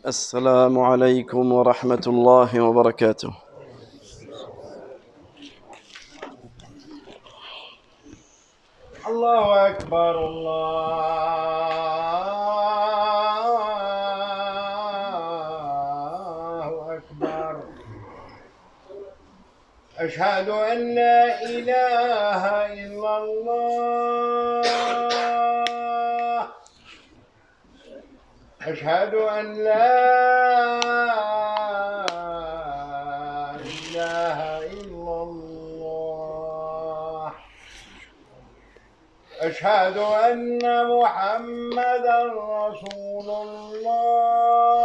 السلام عليكم ورحمة الله وبركاته. الله أكبر الله أكبر. أشهد أن لا إله إلا الله. أشهد أن لا إله إلا الله. أشهد أن محمدًا رسول الله.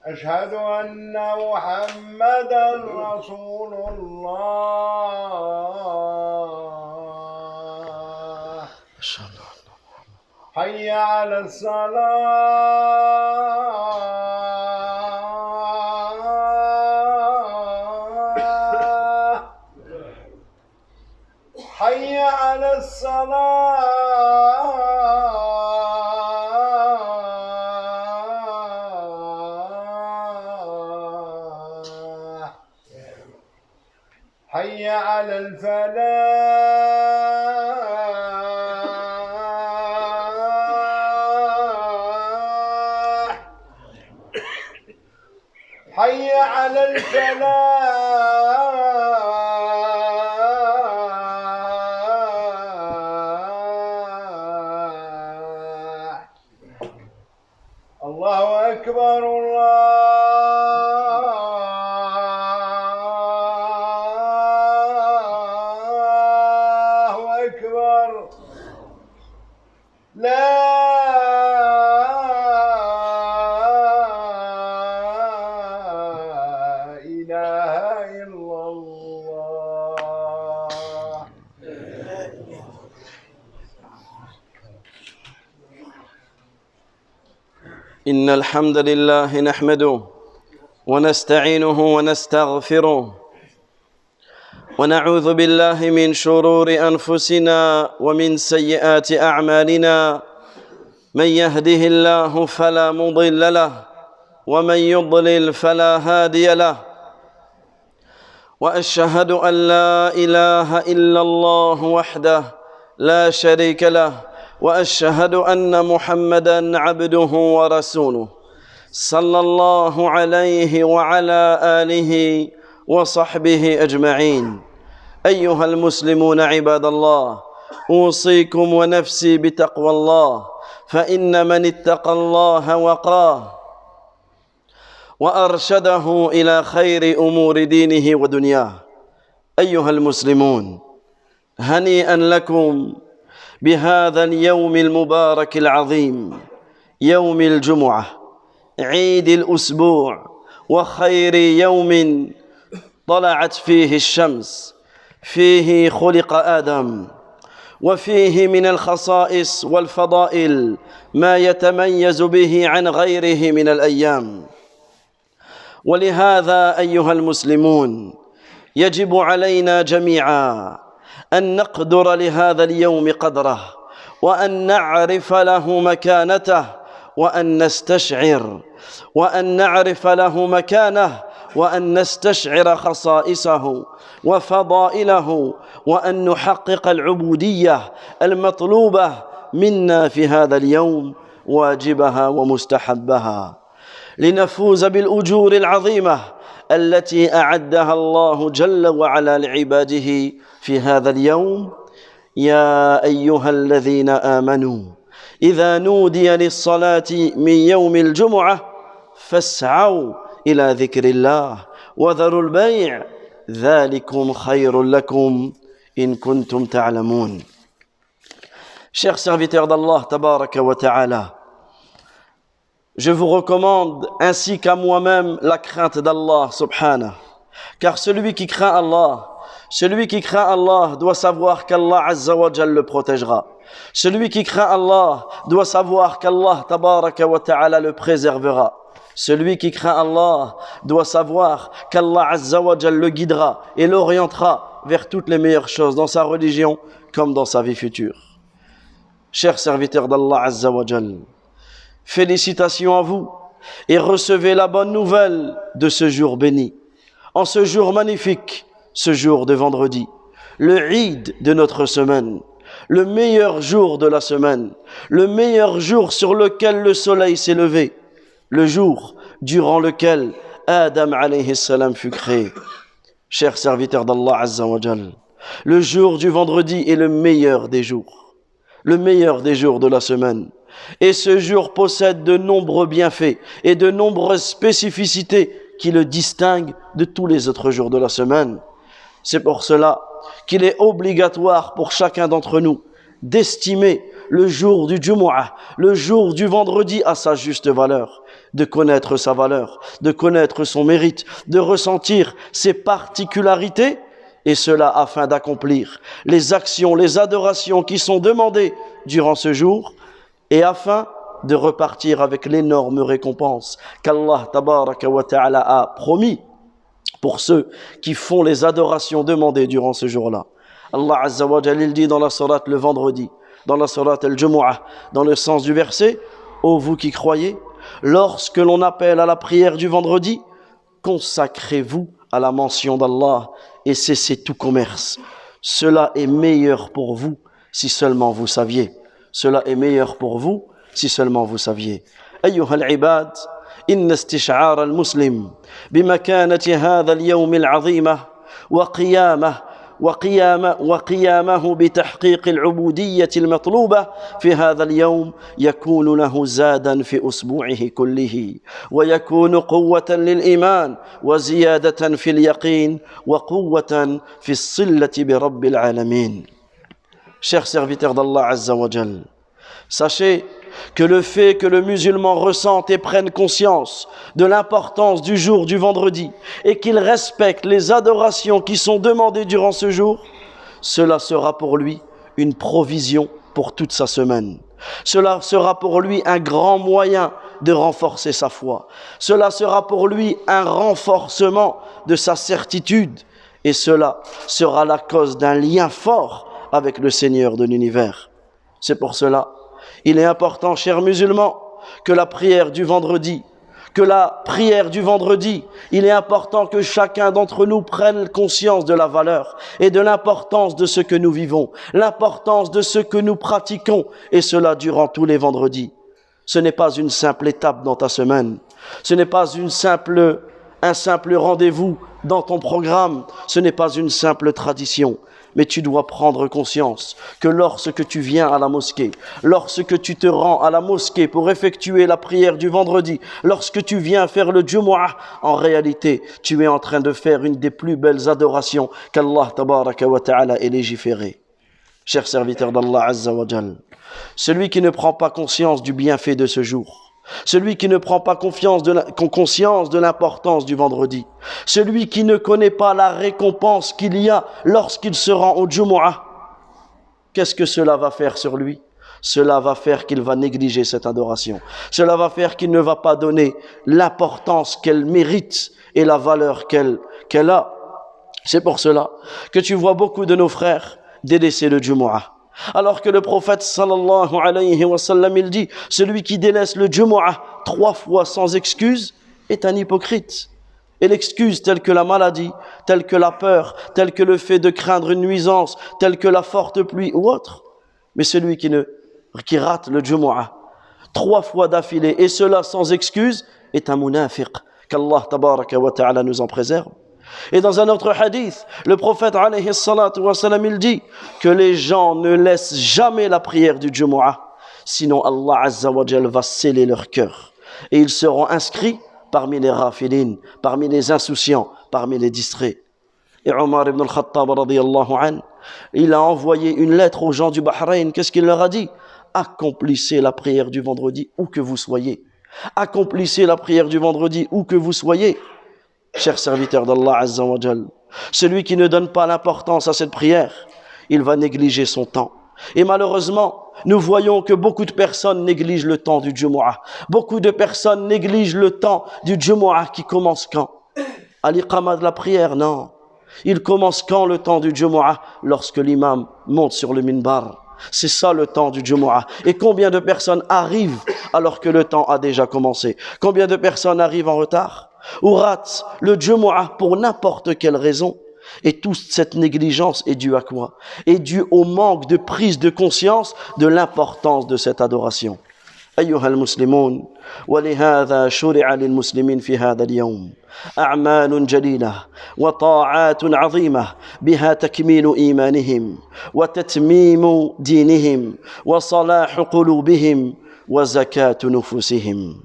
أشهد أن محمدًا رسول الله. حي على الصلاة. حي على الصلاة. حي على الفلاح. حي على الفلاح. الله أكبر الله أكبر. لا إله إلا الله. إن الحمد لله نحمده ونستعينه ونستغفره ونعوذ بالله من شرور أنفسنا ومن سيئات أعمالنا. من يهده الله فلا مضل له ومن يضلل فلا هادي له. وأشهد أن لا إله إلا الله وحده لا شريك له وأشهد أن محمدًا عبده ورسوله صلى الله عليه وعلى آله وصحبه أجمعين. أيها المسلمون عباد الله، أوصيكم ونفسي بتقوى الله، فإن من اتقى الله وقاه وأرشده إلى خير أمور دينه ودنياه. أيها المسلمون، هنيئا لكم بهذا اليوم المبارك العظيم، يوم الجمعة، عيد الأسبوع، وخير يوم طلعت فيه الشمس، فيه خلق آدم، وفيه من الخصائص والفضائل ما يتميز به عن غيره من الأيام. ولهذا أيها المسلمون، يجب علينا جميعا أن نقدر لهذا اليوم قدره، وأن نعرف له مكانته، وأن نعرف له مكانه، وأن نستشعر خصائصه وفضائله، وأن نحقق العبودية المطلوبة منا في هذا اليوم، واجبها ومستحبها، لنفوز بالأجور العظيمة التي أعدها الله جل وعلا لعباده في هذا اليوم. يا أيها الذين آمنوا إذا نودي للصلاة من يوم الجمعة فاسعوا إلى ذكر الله وذروا البيع ذلكم خير لكم إن كنتم تعلمون. Chers serviteurs d'Allah tabaraka wa ta'ala, je vous recommande ainsi qu'à moi-même la crainte d'Allah subhanahu, car celui qui craint Allah doit savoir qu'Allah azza wa jal le protégera. Celui qui craint Allah doit savoir qu'Allah tabaraka wa ta'ala le préservera. Celui qui craint Allah doit savoir qu'Allah azza wa jal le guidera et l'orientera vers toutes les meilleures choses dans sa religion comme dans sa vie future. Chers serviteurs d'Allah azza wa jal, félicitations à vous et recevez la bonne nouvelle de ce jour béni. En ce jour magnifique, ce jour de vendredi, le Eid de notre semaine, le meilleur jour de la semaine, le meilleur jour sur lequel le soleil s'est levé, le jour durant lequel Adam alayhi salam fut créé. Chers serviteurs d'Allah Azza wa Jal, le jour du vendredi est le meilleur des jours de la semaine. Et ce jour possède de nombreux bienfaits et de nombreuses spécificités qui le distinguent de tous les autres jours de la semaine. C'est pour cela qu'il est obligatoire pour chacun d'entre nous d'estimer le jour du Jumu'ah, le jour du vendredi à sa juste valeur, de connaître sa valeur, de connaître son mérite, de ressentir ses particularités, et cela afin d'accomplir les actions, les adorations qui sont demandées durant ce jour, et afin de repartir avec l'énorme récompense qu'Allah tabaraka wa ta'ala a promis pour ceux qui font les adorations demandées durant ce jour-là. Allah Azza wa Jalla il dit dans la sourate le vendredi, dans la sourate al-Jumu'ah, dans le sens du verset, ô vous qui croyez, lorsque l'on appelle à la prière du vendredi, consacrez-vous à la mention d'Allah et cessez tout commerce. Cela est meilleur pour vous si seulement vous saviez. Cela est meilleur pour vous si seulement vous saviez. أيها العباد إن استشعار المسلم بمكانة هذا اليوم العظيمة وقيامه بتحقيق العبودية المطلوبة في هذا اليوم يكون له زادا في أسبوعه كله ويكون قوة للإيمان وزيادة في اليقين وقوة في الصلة برب العالمين. Chers serviteurs d'Allah Azza wa Jal, sachez que le fait que le musulman ressente et prenne conscience de l'importance du jour du vendredi et qu'il respecte les adorations qui sont demandées durant ce jour, cela sera pour lui une provision pour toute sa semaine. Cela sera pour lui un grand moyen de renforcer sa foi. Cela sera pour lui un renforcement de sa certitude et cela sera la cause d'un lien fort avec le Seigneur de l'univers. C'est pour cela, il est important, chers musulmans, que la prière du vendredi, il est important que chacun d'entre nous prenne conscience de la valeur et de l'importance de ce que nous vivons, l'importance de ce que nous pratiquons, et cela durant tous les vendredis. Ce n'est pas une simple étape dans ta semaine, ce n'est pas un simple rendez-vous dans ton programme, ce n'est pas une simple tradition. Mais tu dois prendre conscience que lorsque tu viens à la mosquée, lorsque tu te rends à la mosquée pour effectuer la prière du vendredi, lorsque tu viens faire le Jumu'ah, en réalité, tu es en train de faire une des plus belles adorations qu'Allah tabaraka wa ta'ala ait légiféré. Chers serviteurs d'Allah Azza wa Jal, celui qui ne prend pas conscience du bienfait de ce jour, celui qui ne prend pas conscience de l'importance du vendredi, celui qui ne connaît pas la récompense qu'il y a lorsqu'il se rend au Jumu'ah, qu'est-ce que cela va faire sur lui? Cela va faire qu'il va négliger cette adoration. Cela va faire qu'il ne va pas donner l'importance qu'elle mérite et la valeur qu'elle a. C'est pour cela que tu vois beaucoup de nos frères délaisser le Jumu'ah. Alors que le prophète sallallahu alayhi wa sallam il dit, celui qui délaisse le Jumu'ah 3 fois sans excuse est un hypocrite. Et l'excuse telle que la maladie, telle que la peur, telle que le fait de craindre une nuisance, telle que la forte pluie ou autre. Mais celui qui rate le Jumu'ah 3 fois d'affilée et cela sans excuse est un munafiq. Qu'Allah tabaraka wa ta'ala nous en préserve. Et dans un autre hadith, le prophète alayhi salatu wa salam, il dit que les gens ne laissent jamais la prière du Jumu'ah, sinon Allah Azza wa Jal va sceller leur cœur. Et ils seront inscrits parmi les rafilines, parmi les insouciants, parmi les distraits. Et Omar ibn al-Khattab radiyallahu anhu, il a envoyé une lettre aux gens du Bahreïn. Qu'est-ce qu'il leur a dit? Accomplissez la prière du vendredi où que vous soyez. Accomplissez la prière du vendredi où que vous soyez. Chers serviteurs d'Allah Azza wa Jal, celui qui ne donne pas l'importance à cette prière, il va négliger son temps. Et malheureusement, nous voyons que beaucoup de personnes négligent le temps du Jumu'ah. Beaucoup de personnes négligent le temps du Jumu'ah qui commence quand? À l'iqama de la prière, non. Il commence quand le temps du Jumu'ah? Lorsque l'imam monte sur le minbar. C'est ça le temps du Jumu'ah. Et combien de personnes arrivent alors que le temps a déjà commencé? Combien de personnes arrivent en retard ou ratent le Jumu'ah pour n'importe quelle raison? Et toute cette négligence est due à quoi? Est due au manque de prise de conscience de l'importance de cette adoration. أيها المسلمون ولهذا شرع للمسلمين في هذا اليوم أعمال جليلة وطاعات عظيمة بها تكميل إيمانهم وتتميم دينهم وصلاح قلوبهم وزكاة نفوسهم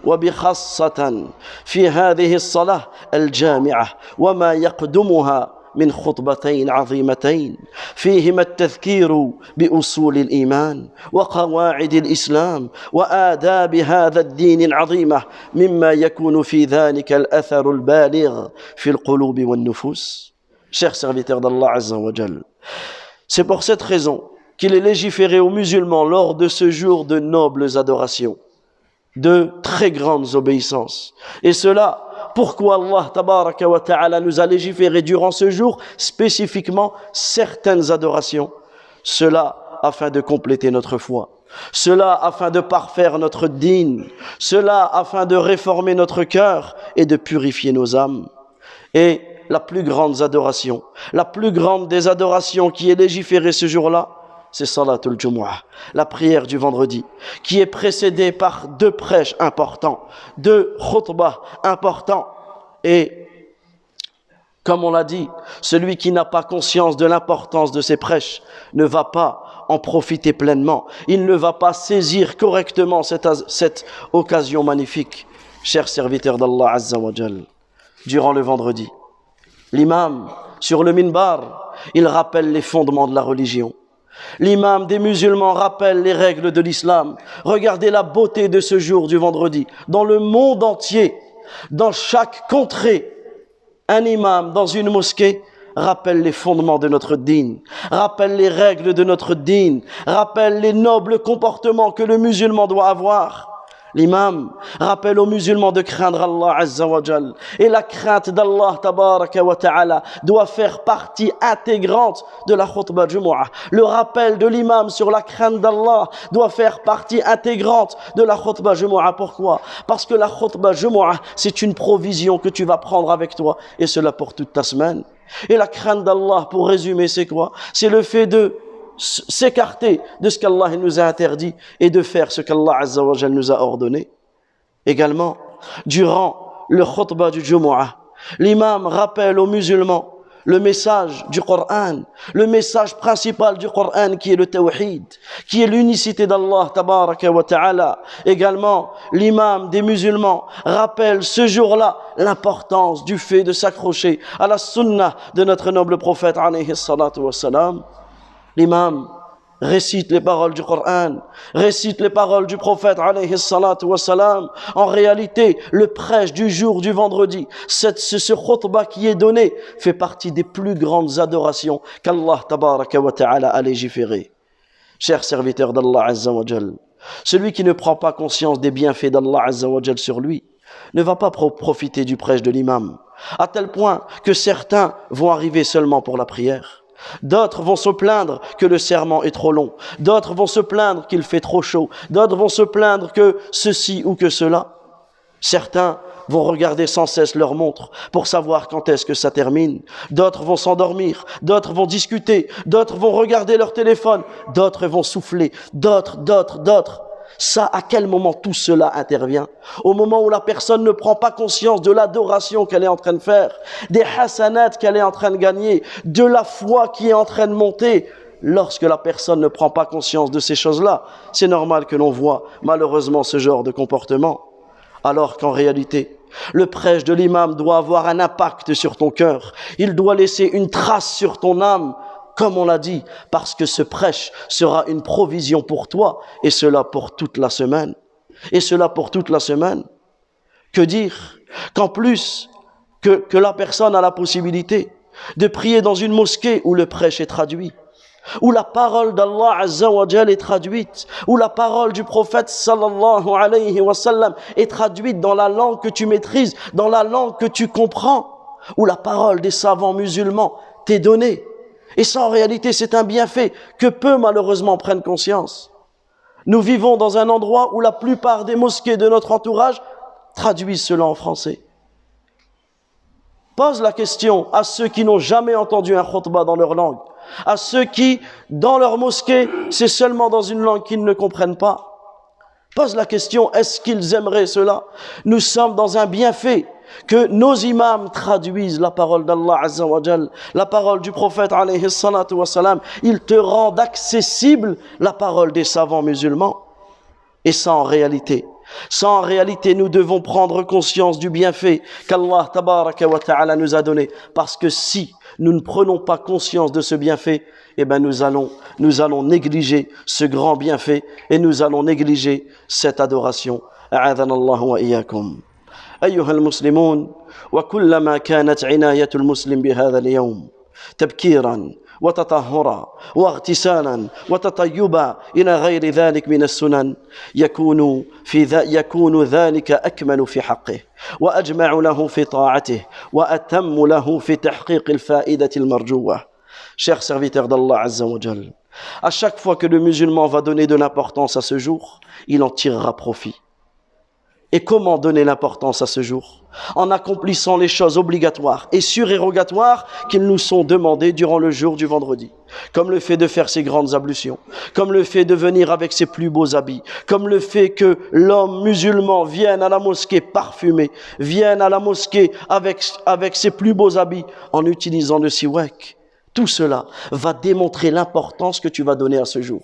وبخاصة في هذه الصلاة الجامعة وما يقدمها من خطبتين عظيمتين فيهما التذكير بأصول الإيمان وقواعد الإسلام وآداب هذا الدين العظيمة مما يكون في ذلك الأثر البالغ في القلوب والنفوس. Chers serviteurs d'Allah Azza wa Jal, c'est pour cette raison qu'il est légiféré aux musulmans lors de ce jour de nobles adorations, de très grandes obéissances. Et cela, pourquoi Allah tabaraka wa ta'ala nous a légiféré durant ce jour spécifiquement certaines adorations? Cela afin de compléter notre foi, cela afin de parfaire notre dîn, cela afin de réformer notre cœur et de purifier nos âmes. Et la plus grande adoration, la plus grande des adorations qui est légiférée ce jour-là, c'est Salatul Jumu'ah, la prière du vendredi, qui est précédée par 2 prêches importants, 2 khutbahs importants. Et comme on l'a dit, celui qui n'a pas conscience de l'importance de ces prêches ne va pas en profiter pleinement. Il ne va pas saisir correctement cette occasion magnifique. Chers serviteurs d'Allah Azza wa Jal, durant le vendredi, l'imam, sur le minbar, il rappelle les fondements de la religion. L'imam des musulmans rappelle les règles de l'islam. Regardez la beauté de ce jour du vendredi. Dans le monde entier, dans chaque contrée, un imam dans une mosquée rappelle les fondements de notre dîn, rappelle les règles de notre dîn, rappelle les nobles comportements que le musulman doit avoir. L'imam rappelle aux musulmans de craindre Allah Azza wa Jal. Et la crainte d'Allah Tabaraka wa Ta'ala doit faire partie intégrante de la khutbah Jumu'ah. Le rappel de l'imam sur la crainte d'Allah doit faire partie intégrante de la khutbah Jumu'ah. Pourquoi? Parce que la khutbah Jumu'ah, c'est une provision que tu vas prendre avec toi, et cela pour toute ta semaine. Et la crainte d'Allah, pour résumer, c'est quoi? C'est le fait de s'écarter de ce qu'Allah nous a interdit et de faire ce qu'Allah Azza wa Jal nous a ordonné. Également, durant le khutbah du Jumu'ah, l'imam rappelle aux musulmans le message du Coran, le message principal du Coran qui est le tawhid, qui est l'unicité d'Allah tabaraka wa ta'ala. Également, l'imam des musulmans rappelle ce jour-là l'importance du fait de s'accrocher à la sunnah de notre noble prophète alayhi salatu wa salam. L'imam récite les paroles du Coran, récite les paroles du prophète alayhi salatu wa salam. En réalité, le prêche du jour du vendredi, ce khutbah qui est donné, fait partie des plus grandes adorations qu'Allah tabaraka wa ta'ala a légiféré. Chers serviteurs d'Allah Azza wa Jal, celui qui ne prend pas conscience des bienfaits d'Allah Azza wa Jal sur lui ne va pas profiter du prêche de l'imam, à tel point que certains vont arriver seulement pour la prière. D'autres vont se plaindre que le serment est trop long. D'autres vont se plaindre qu'il fait trop chaud. D'autres vont se plaindre que ceci ou que cela. Certains vont regarder sans cesse leur montre pour savoir quand est-ce que ça termine. D'autres vont s'endormir. D'autres vont discuter. D'autres vont regarder leur téléphone. D'autres vont souffler. D'autres. Ça, à quel moment tout cela intervient? Au moment où la personne ne prend pas conscience de l'adoration qu'elle est en train de faire, des hasanats qu'elle est en train de gagner, de la foi qui est en train de monter. Lorsque la personne ne prend pas conscience de ces choses-là, c'est normal que l'on voit malheureusement ce genre de comportement. Alors qu'en réalité, le prêche de l'imam doit avoir un impact sur ton cœur. Il doit laisser une trace sur ton âme. Comme on l'a dit, parce que ce prêche sera une provision pour toi, et cela pour toute la semaine. Que dire qu'en plus que la personne a la possibilité de prier dans une mosquée où le prêche est traduit, où la parole d'Allah Azza wa Jal est traduite, où la parole du prophète sallallahu alayhi wa sallam est traduite dans la langue que tu maîtrises, dans la langue que tu comprends, où la parole des savants musulmans t'est donnée. Et ça, en réalité, c'est un bienfait que peu, malheureusement, prennent conscience. Nous vivons dans un endroit où la plupart des mosquées de notre entourage traduisent cela en français. Pose la question à ceux qui n'ont jamais entendu un khutbah dans leur langue, à ceux qui, dans leur mosquée, c'est seulement dans une langue qu'ils ne comprennent pas. Pose la question, est-ce qu'ils aimeraient cela? Nous sommes dans un bienfait que nos imams traduisent la parole d'Allah Azza wa Jal, la parole du prophète alayhi salatu wa salam. Ils te rendent accessible la parole des savants musulmans. Et ça en réalité, nous devons prendre conscience du bienfait qu'Allah tabaraka wa ta'ala nous a donné. Parce que si nous ne prenons pas conscience de ce bienfait, eh ben nous allons négliger ce grand bienfait et nous allons négliger cette adoration. A'adana Allah wa iyyakum. أيها المسلمون وكلما كانت عناية المسلم بهذا اليوم تبكيرا وتطهرا واغتسالا وتطيبا إلى غير ذلك من السنن يكون ذلك أكمل في حقه وأجمع له في طاعته وأتم له في تحقيق الفائدة المرجوة. Chers serviteurs d'Allah Azza wa Jal, à chaque fois que le musulman va donner de l'importance à ce jour, il en tirera profit. Et comment donner l'importance à ce jour? En accomplissant les choses obligatoires et surérogatoires qu'ils nous sont demandées durant le jour du vendredi. Comme le fait de faire ses grandes ablutions, comme le fait de venir avec ses plus beaux habits, comme le fait que l'homme musulman vienne à la mosquée parfumé, vienne à la mosquée avec ses plus beaux habits en utilisant le siwak. Tout cela va démontrer l'importance que tu vas donner à ce jour.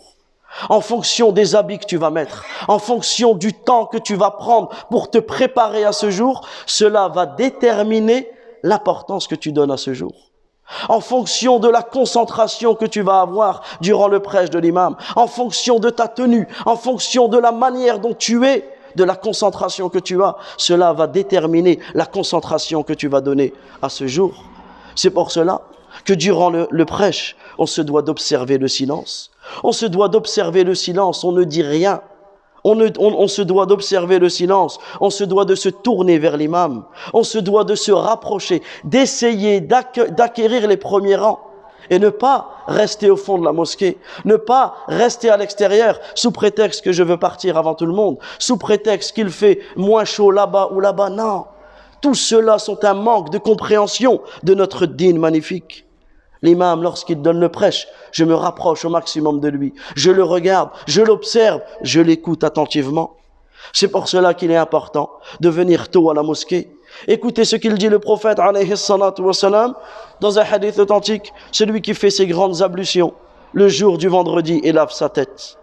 En fonction des habits que tu vas mettre, en fonction du temps que tu vas prendre pour te préparer à ce jour, cela va déterminer l'importance que tu donnes à ce jour. En fonction de la concentration que tu vas avoir durant le prêche de l'imam, en fonction de ta tenue, en fonction de la manière dont tu es, de la concentration que tu as, cela va déterminer la concentration que tu vas donner à ce jour. C'est pour cela que durant le prêche, on se doit d'observer le silence. On se doit d'observer le silence, on ne dit rien. On se doit d'observer le silence, on se doit de se tourner vers l'imam, on se doit de se rapprocher, d'essayer d'acquérir les premiers rangs et ne pas rester au fond de la mosquée, ne pas rester à l'extérieur sous prétexte que je veux partir avant tout le monde, sous prétexte qu'il fait moins chaud là-bas ou là-bas. Non, tout cela sont un manque de compréhension de notre dîn magnifique. L'imam, lorsqu'il donne le prêche, je me rapproche au maximum de lui. Je le regarde, je l'observe, je l'écoute attentivement. C'est pour cela qu'il est important de venir tôt à la mosquée. Écoutez ce qu'il dit le prophète, alayhi salatu wa salam, dans un hadith authentique, celui qui fait ses grandes ablutions le jour du vendredi et lave sa tête.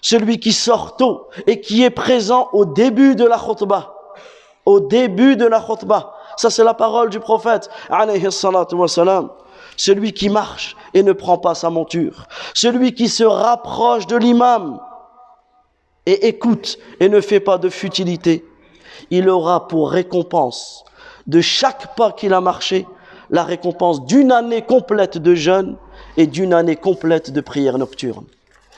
Celui qui sort tôt et qui est présent au début de la khutbah. Au début de la khutbah. Ça, c'est la parole du prophète, alayhi salatu wa salam. Celui qui marche et ne prend pas sa monture. Celui qui se rapproche de l'imam et écoute et ne fait pas de futilité. Il aura pour récompense de chaque pas qu'il a marché, la récompense d'une année complète de jeûne et d'une année complète de prière nocturne.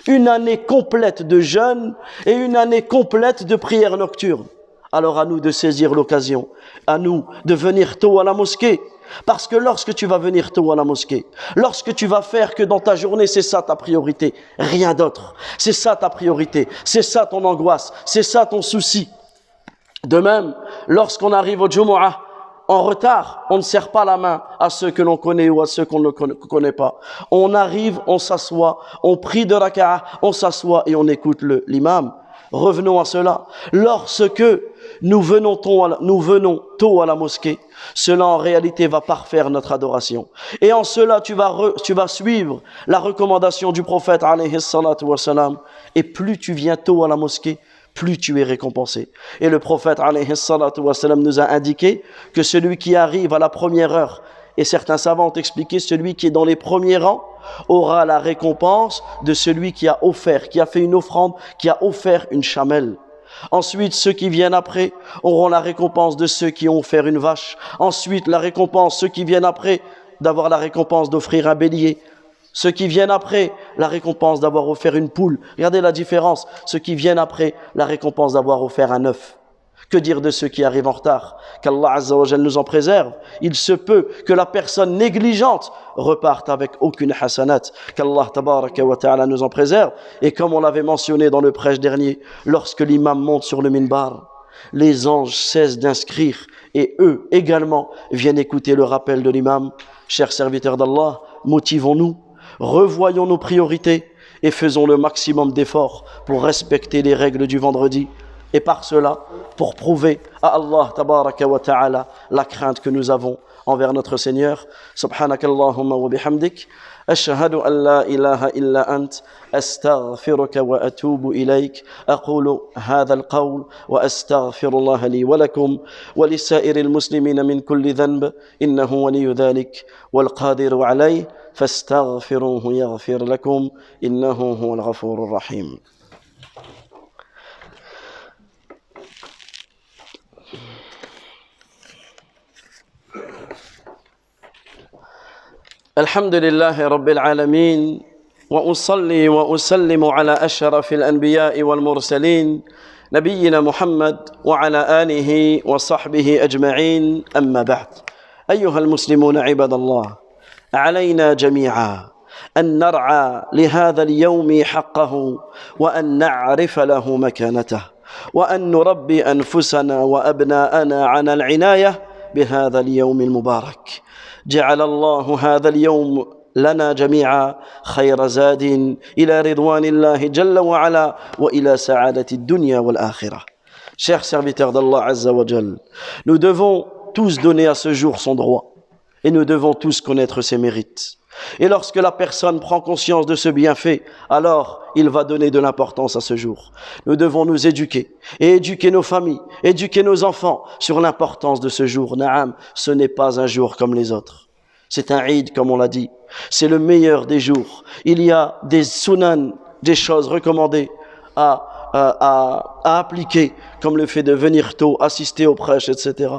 Une année complète de jeûne et une année complète de prière nocturne. Alors à nous de saisir l'occasion, à nous de venir tôt à la mosquée. Parce que lorsque tu vas venir tôt à la mosquée, lorsque tu vas faire que dans ta journée, c'est ça ta priorité, rien d'autre. C'est ça ta priorité, c'est ça ton angoisse, c'est ça ton souci. De même, lorsqu'on arrive au Jumu'ah, en retard, on ne serre pas la main à ceux que l'on connaît ou à ceux qu'on ne connaît pas. On arrive, on s'assoit, on prie de raka'a, on s'assoit et on écoute l'imam. Revenons à cela. Lorsque nous venons tôt à la mosquée, cela en réalité va parfaire notre adoration. Et en cela, tu vas suivre la recommandation du prophète alayhi salatu wa salam. Et plus tu viens tôt à la mosquée, plus tu es récompensé. Et le prophète alayhi salatu wa salam nous a indiqué que celui qui arrive à la première heure, et certains savants ont expliqué, celui qui est dans les premiers rangs aura la récompense de celui qui a offert, qui a fait une offrande, qui a offert une chamelle. Ensuite, ceux qui viennent après auront la récompense de ceux qui ont offert une vache. Ensuite, la récompense, ceux qui viennent après, d'avoir la récompense d'offrir un bélier. Ceux qui viennent après, la récompense d'avoir offert une poule. Regardez la différence. Ceux qui viennent après, la récompense d'avoir offert un œuf. Que dire de ceux qui arrivent en retard? Qu'Allah Azza wa Jal nous en préserve. Il se peut que la personne négligente reparte avec aucune hasanat. Qu'Allah Tabaraka wa Ta'ala nous en préserve. Et comme on l'avait mentionné dans le prêche dernier, lorsque l'imam monte sur le minbar, les anges cessent d'inscrire et eux également viennent écouter le rappel de l'imam. Chers serviteurs d'Allah, motivons-nous, revoyons nos priorités et faisons le maximum d'efforts pour respecter les règles du vendredi. Et par cela, pour prouver à Allah tabaraka wa ta'ala la crainte que nous avons envers notre Seigneur. Subhanakallahumma wa bihamdik. أشهد أن لا إله إلا أنت أستغفرك وأتوب إليك أقول هذا القول وأستغفر الله لي ولكم ولسائر المسلمين من كل ذنب إنه ولي ذلك والقادر عليه فاستغفروه يغفر لكم إنه هو الغفور الرحيم. الحمد لله رب العالمين وأصلي وأسلم على أشرف الأنبياء والمرسلين نبينا محمد وعلى آله وصحبه أجمعين أما بعد أيها المسلمون عباد الله علينا جميعا أن نرعى لهذا اليوم حقه وأن نعرف له مكانته وأن نربي أنفسنا وأبناءنا عن العناية بهذا اليوم المبارك. جعل الله هذا اليوم لنا جميعا خير زاد إلى رضوان الله جل وعلا وإلى سعادة الدنيا والآخرة. Chers serviteurs d'Allah Azza wa Jal, nous devons tous donner à ce jour son droit et nous devons tous connaître ses mérites. Et lorsque la personne prend conscience de ce bienfait, alors il va donner de l'importance à ce jour. Nous devons nous éduquer et éduquer nos familles, éduquer nos enfants sur l'importance de ce jour. Naam, ce n'est pas un jour comme les autres. C'est un Eid, comme on l'a dit. C'est le meilleur des jours. Il y a des sunan, des choses recommandées à appliquer, comme le fait de venir tôt, assister au prêche, etc.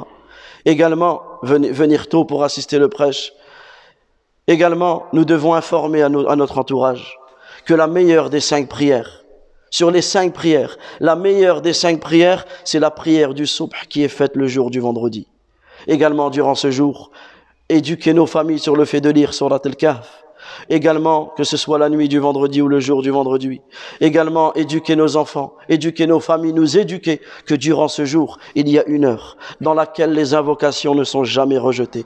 Également, venir tôt pour assister au prêche. Également, nous devons informer à notre entourage que la meilleure des 5 prières, sur les 5 prières, la meilleure des 5 prières, c'est la prière du subh qui est faite le jour du vendredi. Également, durant ce jour, éduquer nos familles sur le fait de lire Surat al-Kahf. Également, que ce soit la nuit du vendredi ou le jour du vendredi. Également, éduquer nos enfants, éduquer nos familles, nous éduquer que durant ce jour, il y a une heure dans laquelle les invocations ne sont jamais rejetées.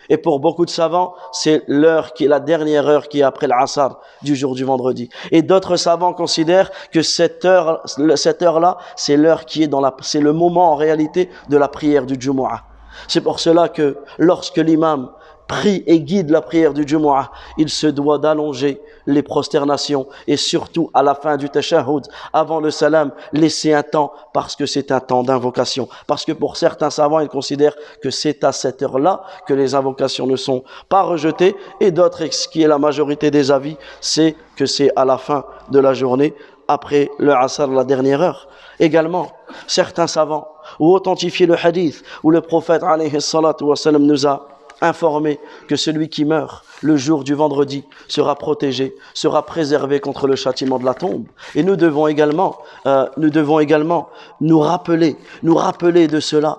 Et pour beaucoup de savants, c'est l'heure qui est la dernière heure qui est après l'Asr du jour du vendredi. Et d'autres savants considèrent que cette heure-là, c'est l'heure qui est c'est le moment en réalité de la prière du Jumu'ah. C'est pour cela que lorsque l'imam prie et guide la prière du Jumu'ah, il se doit d'allonger les prosternations et surtout à la fin du tashahhud, avant le salam, laisser un temps parce que c'est un temps d'invocation. Parce que pour certains savants, ils considèrent que c'est à cette heure-là que les invocations ne sont pas rejetées et d'autres, ce qui est la majorité des avis, c'est que c'est à la fin de la journée, après le Asr, la dernière heure. Également, certains savants ont authentifié le hadith où le prophète alayhi salatu wa salam nous a informé que celui qui meurt le jour du vendredi sera protégé, sera préservé contre le châtiment de la tombe. Et nous devons également nous rappeler de cela.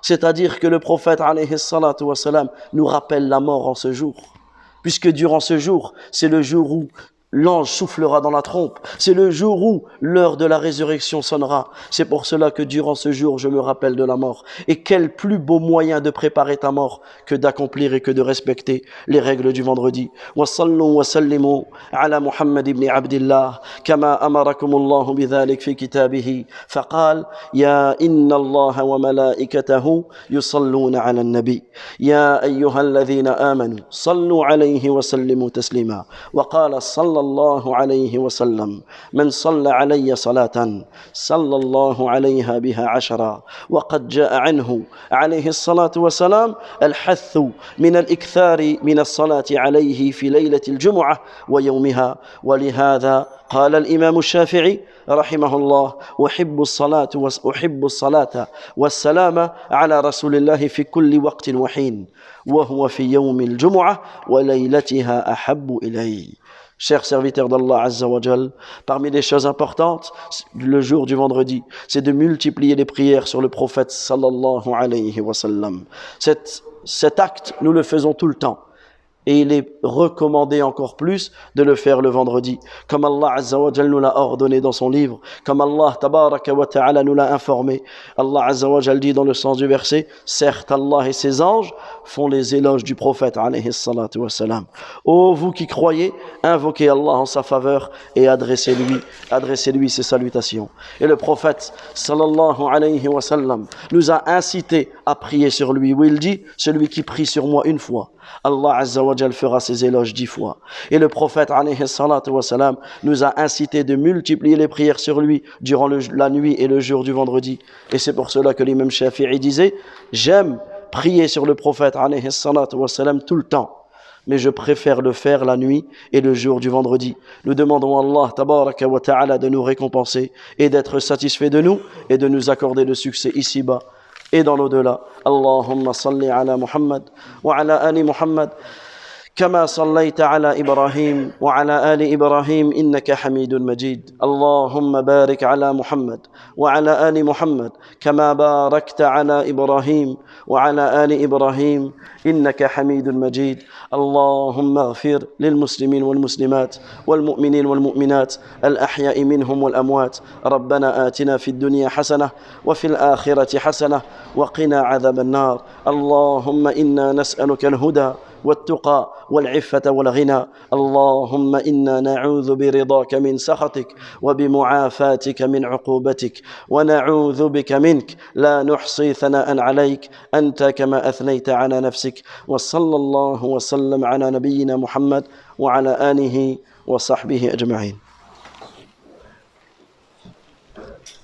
C'est-à-dire que le prophète alayhi salatu wa salam nous rappelle la mort en ce jour. Puisque durant ce jour, c'est le jour où l'ange soufflera dans la trompe. C'est le jour où l'heure de la résurrection sonnera. C'est pour cela que durant ce jour, je me rappelle de la mort. Et quel plus beau moyen de préparer ta mort que d'accomplir et que de respecter les règles du vendredi. Wa sallu wa sallimu ala Muhammad ibn Abdillah kama amarakum Allah bidhalik fi kitabihi faqal ya inna Allah wa malaikatahu yusalluna ala an-nabi ya ayyuhalladhina amanu sallu alayhi wa sallimu taslima wa qala الله عليه وسلم من صلى علي صلاة صلى الله عليها بها 10 وقد جاء عنه عليه الصلاة والسلام الحث من الإكثار من الصلاة عليه في ليلة الجمعة ويومها ولهذا قال الإمام الشافعي رحمه الله أحب الصلاة والسلام على رسول الله في كل وقت وحين وهو في يوم الجمعة وليلتها أحب إليه. Chers serviteurs d'Allah Azza wa Jal, parmi les choses importantes, le jour du vendredi, c'est de multiplier les prières sur le prophète sallallahu alayhi wa sallam. Cet acte, nous le faisons tout le temps. Et il est recommandé encore plus de le faire le vendredi. Comme Allah Azza wa Jal nous l'a ordonné dans son livre, comme Allah Tabaraka wa Ta'ala nous l'a informé. Allah Azza wa Jal dit dans le sens du verset, certes Allah et ses anges font les éloges du prophète alayhi salatu wa salam. Ô vous qui croyez, invoquez Allah en sa faveur et adressez-lui ses salutations. Et le prophète sallallahu alayhi wa sallam nous a incité à prier sur lui, où il dit, celui qui prie sur moi une fois, Allah Azza wa Jal fera ses éloges 10 fois. Et le prophète alayhi salatu wa salam nous a incité de multiplier les prières sur lui durant la nuit et le jour du vendredi. Et c'est pour cela que l'imam Shafi'i disait, j'aime prier sur le prophète alayhi salatu wa salam tout le temps, mais je préfère le faire la nuit et le jour du vendredi. Nous demandons à Allah tabaraka wa ta'ala de nous récompenser et d'être satisfait de nous et de nous accorder le succès ici-bas et dans l'au-delà. Allahumma salli ala Muhammad wa ala ali Muhammad كما صليت على إبراهيم وعلى آل إبراهيم إنك حميد مجيد اللهم بارك على محمد وعلى آل محمد كما باركت على إبراهيم وعلى آل إبراهيم إنك حميد مجيد اللهم اغفر للمسلمين والمسلمات والمؤمنين والمؤمنات الأحياء منهم والأموات ربنا آتنا في الدنيا حسنة وفي الآخرة حسنة وقنا عذاب النار اللهم إنا نسألك الهدى والتقى والعفة والغنى اللهم إنا نعوذ برضاك من سخطك وبمعافاتك من عقوبتك ونعوذ بك منك لا نحصي ثناء عليك أنت كما أثنيت على نفسك وصلى الله وسلم على نبينا محمد وعلى آله وصحبه أجمعين